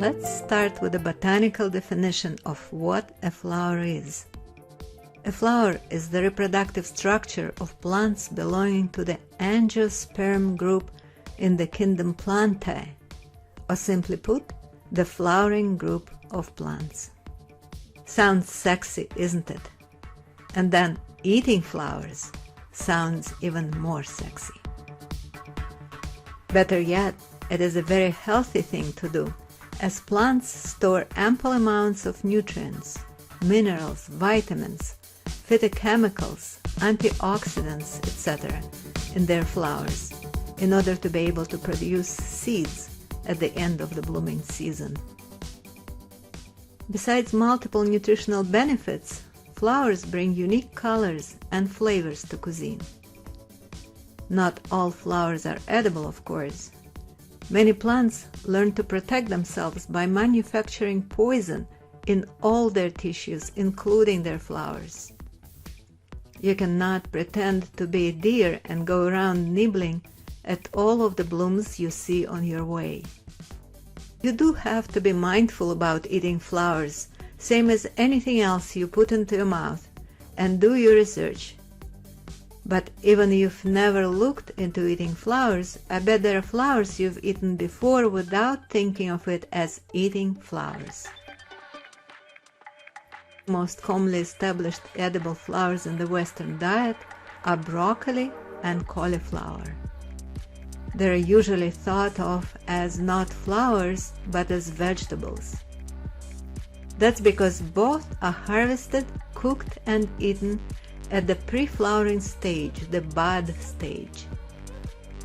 Let's start with a botanical definition of what a flower is. A flower is the reproductive structure of plants belonging to the angiosperm group in the kingdom Plantae, or simply put, the flowering group of plants. Sounds sexy, isn't it? And then eating flowers sounds even more sexy. Better yet, it is a very healthy thing to do, as plants store ample amounts of nutrients, minerals, vitamins, phytochemicals, antioxidants, etc. in their flowers in order to be able to produce seeds at the end of the blooming season. Besides multiple nutritional benefits, flowers bring unique colors and flavors to cuisine. Not all flowers are edible, of course. Many plants learn to protect themselves by manufacturing poison in all their tissues, including their flowers. You cannot pretend to be a deer and go around nibbling at all of the blooms you see on your way. You do have to be mindful about eating flowers, same as anything else you put into your mouth, and do your research. But even if you've never looked into eating flowers, I bet there are flowers you've eaten before without thinking of it as eating flowers. Most commonly established edible flowers in the Western diet are broccoli and cauliflower. They are usually thought of as not flowers but as vegetables. That's because both are harvested, cooked, and eaten at the pre-flowering stage, the bud stage.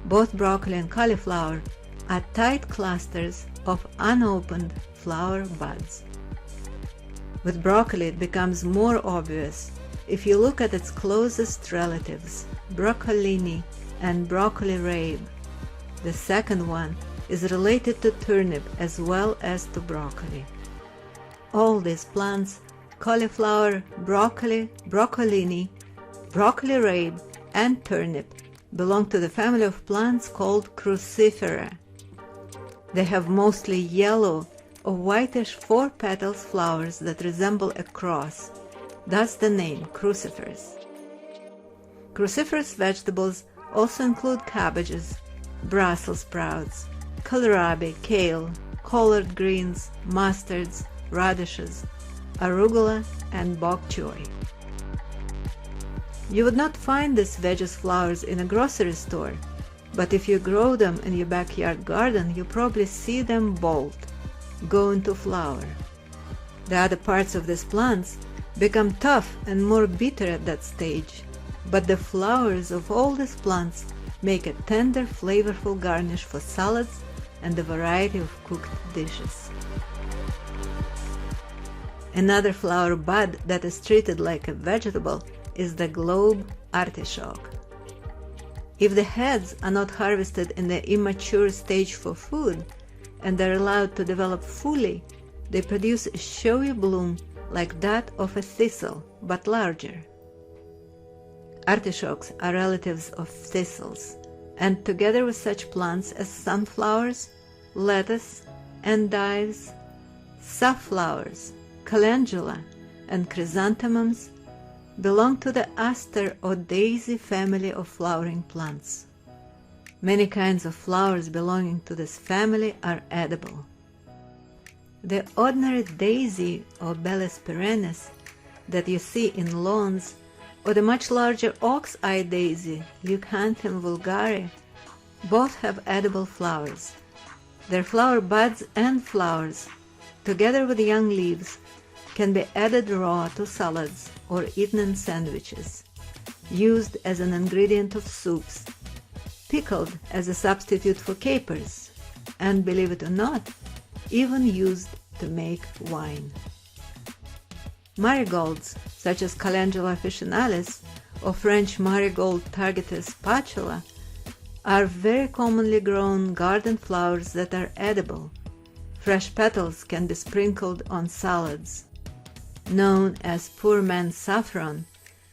Both broccoli and cauliflower are tight clusters of unopened flower buds. With broccoli, it becomes more obvious if you look at its closest relatives, broccolini and broccoli rabe. The second one is related to turnip as well as to broccoli. All these plants, cauliflower, broccoli, broccolini, broccoli rabe, and turnip, belong to the family of plants called Cruciferous. They have mostly yellow or whitish 4-petaled flowers that resemble a cross, thus the name Cruciferous. Cruciferous vegetables also include cabbages, Brussels sprouts, kohlrabi, kale, collard greens, mustards, radishes, arugula, and bok choy. You would not find these veggies flowers in a grocery store, but if you grow them in your backyard garden, you probably see them bolt, go into flower. The other parts of these plants become tough and more bitter at that stage, but the flowers of all these plants make a tender, flavorful garnish for salads and a variety of cooked dishes. Another flower bud that is treated like a vegetable is the globe artichoke. If the heads are not harvested in the immature stage for food and are allowed to develop fully, they produce a showy bloom like that of a thistle, but larger. Artichokes are relatives of thistles, and together with such plants as sunflowers, lettuce, endives, safflowers, calendula, and chrysanthemums, belong to the aster or daisy family of flowering plants. Many kinds of flowers belonging to this family are edible. The ordinary daisy or Bellis perennis that you see in lawns, or the much larger ox-eye daisy, Yucca vulgare, both have edible flowers. Their flower buds and flowers, together with young leaves, can be added raw to salads or eaten in sandwiches, used as an ingredient of soups, pickled as a substitute for capers, and, believe it or not, even used to make wine. Marigolds, such as Calendula officinalis or French Marigold targetus patula, are very commonly grown garden flowers that are edible. Fresh petals can be sprinkled on salads. Known as poor man's saffron,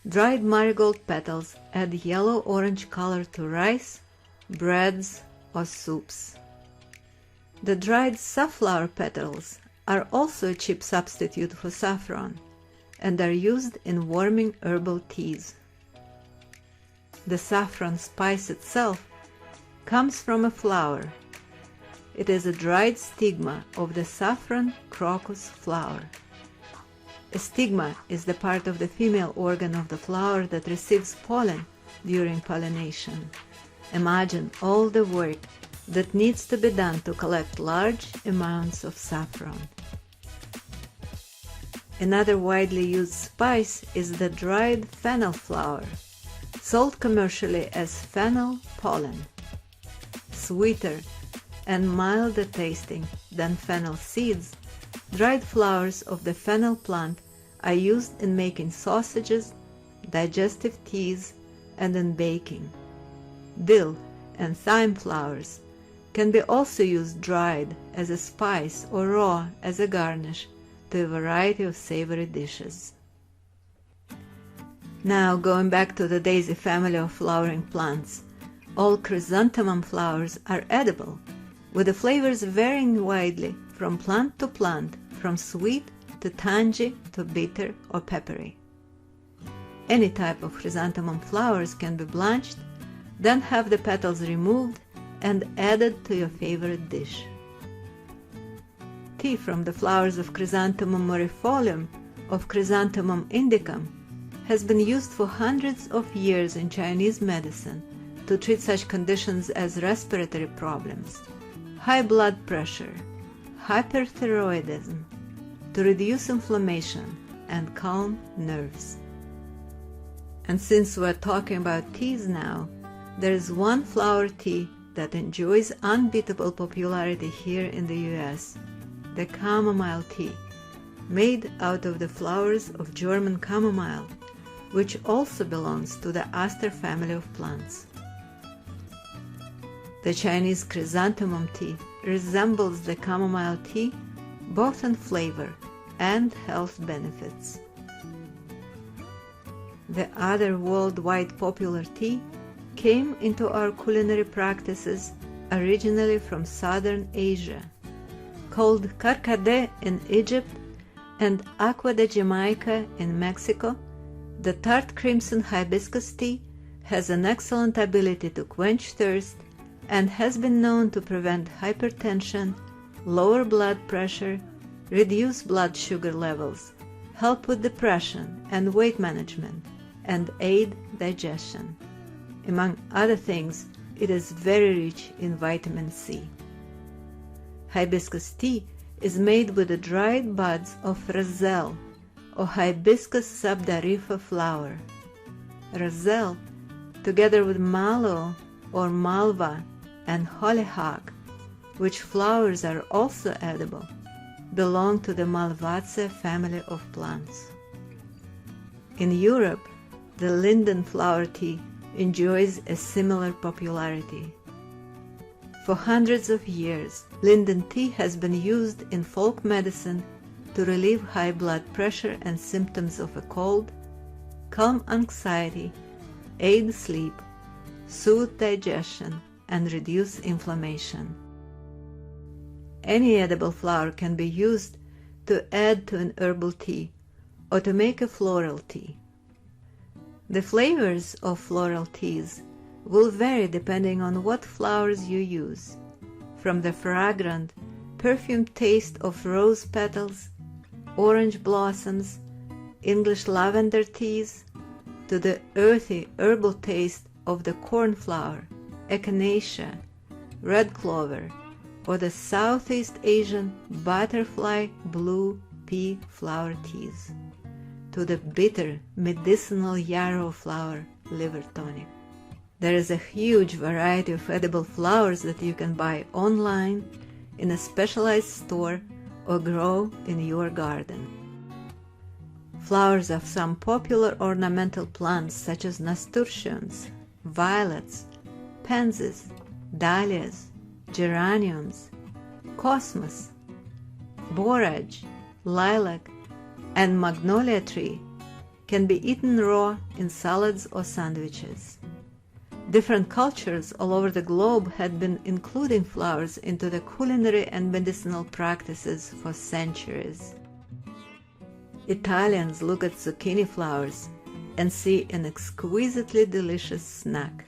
dried marigold petals add yellow-orange color to rice, breads, or soups. The dried safflower petals are also a cheap substitute for saffron and are used in warming herbal teas. The saffron spice itself comes from a flower. It is a dried stigma of the saffron crocus flower. A stigma is the part of the female organ of the flower that receives pollen during pollination. Imagine all the work that needs to be done to collect large amounts of saffron. Another widely used spice is the dried fennel flower, sold commercially as fennel pollen. Sweeter and milder tasting than fennel seeds, dried flowers of the fennel plant are used in making sausages, digestive teas, and in baking. Dill and thyme flowers can be also used dried as a spice or raw as a garnish to a variety of savory dishes. Now, going back to the daisy family of flowering plants, all chrysanthemum flowers are edible, with the flavors varying widely from plant to plant, from sweet to tangy to bitter or peppery. Any type of chrysanthemum flowers can be blanched, then have the petals removed and added to your favorite dish. Tea from the flowers of Chrysanthemum morifolium, of Chrysanthemum indicum, has been used for hundreds of years in Chinese medicine to treat such conditions as respiratory problems, high blood pressure, hyperthyroidism, to reduce inflammation and calm nerves. And since we're talking about teas now, there is one flower tea that enjoys unbeatable popularity here in the US, the chamomile tea, made out of the flowers of German chamomile, which also belongs to the aster family of plants. The Chinese chrysanthemum tea resembles the chamomile tea both in flavor and health benefits. The other worldwide popular tea came into our culinary practices originally from southern Asia. Called carcade in Egypt and aqua de Jamaica in Mexico, the tart crimson hibiscus tea has an excellent ability to quench thirst and has been known to prevent hypertension, lower blood pressure, reduce blood sugar levels, help with depression and weight management, and aid digestion. Among other things, it is very rich in vitamin C. Hibiscus tea is made with the dried buds of roselle or Hibiscus subdarifa flower. Roselle, together with mallow or malva and hollyhock, which flowers are also edible, belong to the Malvaceae family of plants. In Europe, the Linden flower tea enjoys a similar popularity. For hundreds of years, linden tea has been used in folk medicine to relieve high blood pressure and symptoms of a cold, calm anxiety, aid sleep, soothe digestion, and reduce inflammation. Any edible flower can be used to add to an herbal tea or to make a floral tea. The flavors of floral teas will vary depending on what flowers you use, from the fragrant, perfumed taste of rose petals, orange blossoms, English lavender teas, to the earthy herbal taste of the cornflower, echinacea, red clover, or the Southeast Asian butterfly blue pea flower teas, to the bitter medicinal yarrow flower liver tonic. There is a huge variety of edible flowers that you can buy online, in a specialized store, or grow in your garden. Flowers of some popular ornamental plants such as nasturtiums, violets, pansies, dahlias, geraniums, cosmos, borage, lilac, and magnolia tree can be eaten raw in salads or sandwiches. Different cultures all over the globe had been including flowers into the culinary and medicinal practices for centuries. Italians look at zucchini flowers and see an exquisitely delicious snack.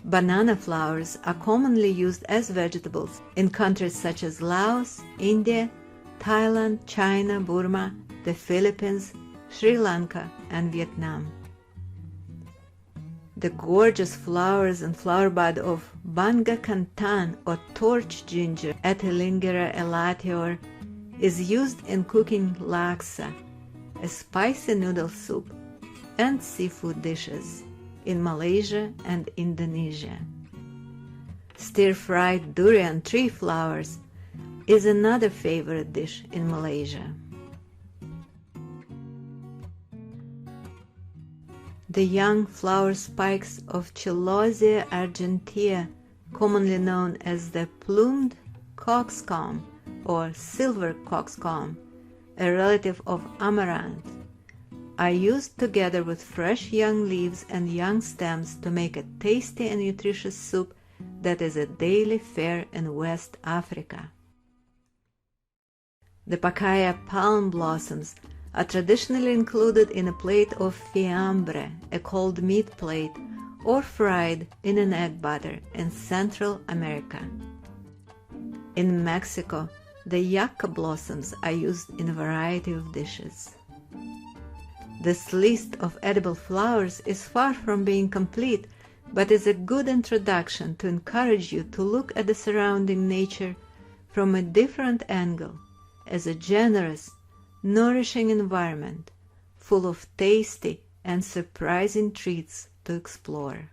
Banana flowers are commonly used as vegetables in countries such as Laos, India, Thailand, China, Burma, the Philippines, Sri Lanka, and Vietnam. The gorgeous flowers and flower bud of Banga Cantan or torch ginger, Atelingera elatior, is used in cooking laksa, a spicy noodle soup, and seafood dishes in Malaysia and Indonesia. Stir-fried durian tree flowers is another favorite dish in Malaysia. The young flower spikes of Chlosia argentea, commonly known as the plumed coxcomb or silver coxcomb, a relative of amaranth, are used together with fresh young leaves and young stems to make a tasty and nutritious soup that is a daily fare in West Africa. The pacaya palm blossoms are traditionally included in a plate of fiambre, a cold meat plate, or fried in an egg butter in Central America. In Mexico, the yucca blossoms are used in a variety of dishes. This list of edible flowers is far from being complete, but is a good introduction to encourage you to look at the surrounding nature from a different angle, as a generous, nourishing environment full of tasty and surprising treats to explore.